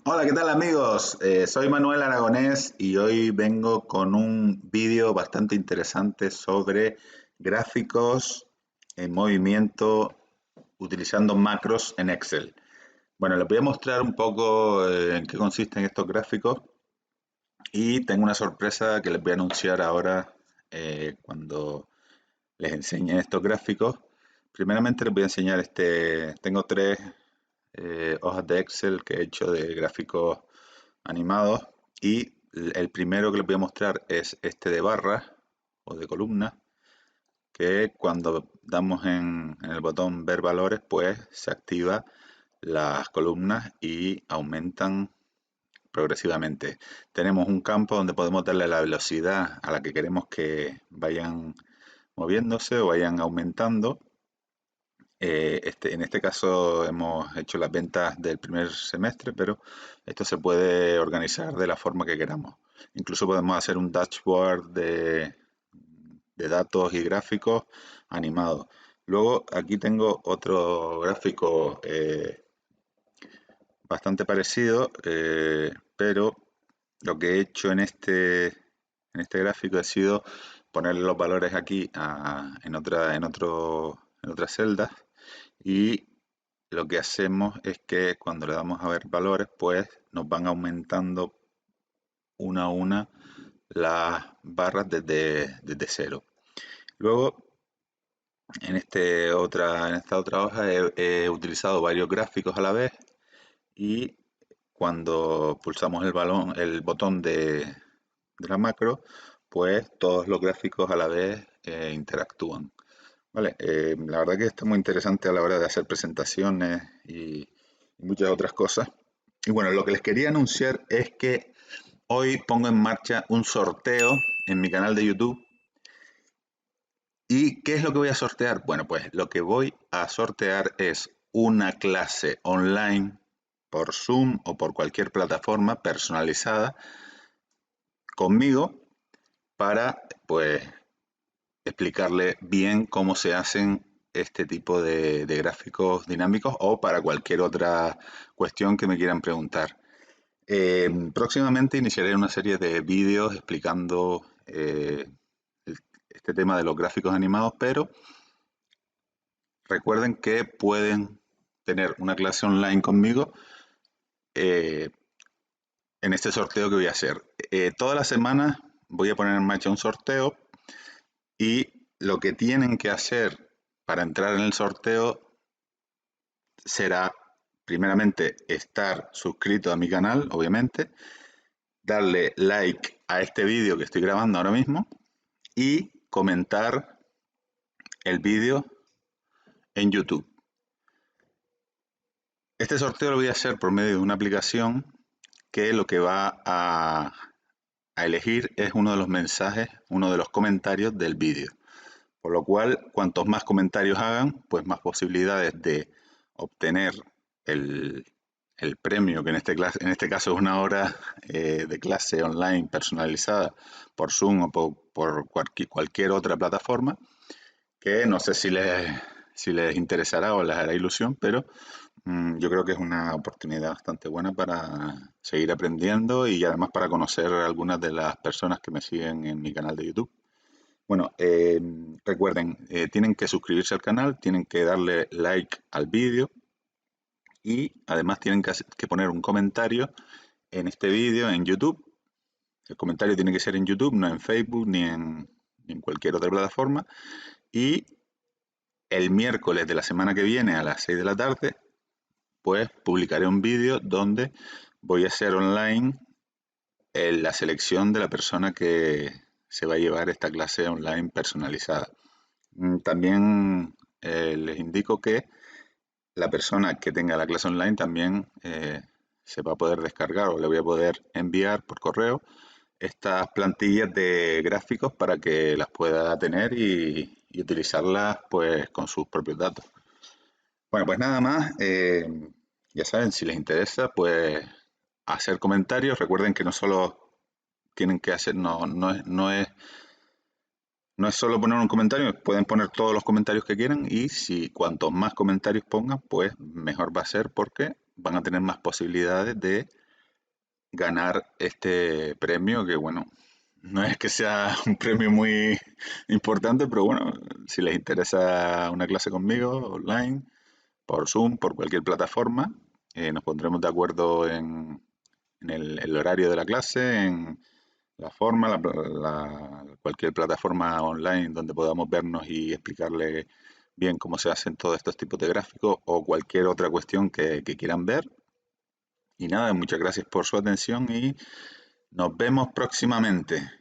Hola, ¿qué tal amigos? Soy Manuel Aragonés y hoy vengo con un vídeo bastante interesante sobre gráficos en movimiento utilizando macros en Excel. Bueno, les voy a mostrar un poco en qué consisten estos gráficos y tengo una sorpresa que les voy a anunciar ahora cuando les enseñe estos gráficos. Primeramente les voy a enseñar tengo tres hojas de Excel que he hecho de gráficos animados y el primero que les voy a mostrar es este de barras o de columnas que cuando damos en el botón ver valores pues se activa las columnas y aumentan progresivamente. Tenemos un campo donde podemos darle la velocidad a la que queremos que vayan moviéndose o vayan aumentando. En este caso hemos hecho las ventas del primer semestre, pero esto se puede organizar de la forma que queramos. Incluso podemos hacer un dashboard de datos y gráficos animados. Luego aquí tengo otro gráfico bastante parecido, pero lo que he hecho en este gráfico ha sido ponerle los valores aquí en otras celdas y lo que hacemos es que cuando le damos a ver valores, pues nos van aumentando una a una las barras desde cero. Luego, en esta otra hoja he utilizado varios gráficos a la vez y cuando pulsamos el botón de la macro, pues todos los gráficos a la vez interactúan. Vale, la verdad que está muy interesante a la hora de hacer presentaciones y muchas otras cosas. Y bueno, lo que les quería anunciar es que hoy pongo en marcha un sorteo en mi canal de YouTube. ¿Y qué es lo que voy a sortear? Bueno, pues lo que voy a sortear es una clase online por Zoom o por cualquier plataforma personalizada conmigo para pues explicarle bien cómo se hacen este tipo de gráficos dinámicos o para cualquier otra cuestión que me quieran preguntar. Próximamente iniciaré una serie de vídeos explicando este tema de los gráficos animados, pero recuerden que pueden tener una clase online conmigo eh, en este sorteo que voy a hacer. Todas las semanas voy a poner en marcha un sorteo y lo que tienen que hacer para entrar en el sorteo será, primeramente, estar suscrito a mi canal, obviamente, darle like a este vídeo que estoy grabando ahora mismo y comentar el vídeo en YouTube. Este sorteo lo voy a hacer por medio de una aplicación que lo que va a elegir es uno de los mensajes, uno de los comentarios del vídeo. Por lo cual, cuantos más comentarios hagan, pues más posibilidades de obtener el, el premio, que en este caso es una hora de clase online personalizada por Zoom o por cualquier otra plataforma, que no sé si les interesará o les hará ilusión, pero yo creo que es una oportunidad bastante buena para seguir aprendiendo y además para conocer a algunas de las personas que me siguen en mi canal de YouTube. Bueno, recuerden, tienen que suscribirse al canal, tienen que darle like al vídeo y además tienen que poner un comentario en este vídeo en YouTube. El comentario tiene que ser en YouTube, no en Facebook ni en cualquier otra plataforma. Y el miércoles de la semana que viene a las 6 de la tarde, pues publicaré un vídeo donde voy a hacer online la selección de la persona que se va a llevar esta clase online personalizada. También les indico que la persona que tenga la clase online también se va a poder descargar o le voy a poder enviar por correo estas plantillas de gráficos para que las pueda tener y utilizarlas pues con sus propios datos. Bueno, pues nada más, ya saben, si les interesa, pues hacer comentarios. Recuerden que no solo tienen que hacer, no es solo poner un comentario, pueden poner todos los comentarios que quieran y si cuantos más comentarios pongan, pues mejor va a ser porque van a tener más posibilidades de ganar este premio que, bueno, no es que sea un premio muy importante, pero bueno, si les interesa una clase conmigo online, por Zoom, por cualquier plataforma, nos pondremos de acuerdo en el horario de la clase, en la forma, cualquier plataforma online donde podamos vernos y explicarle bien cómo se hacen todos estos tipos de gráficos o cualquier otra cuestión que quieran ver. Y nada, muchas gracias por su atención y nos vemos próximamente.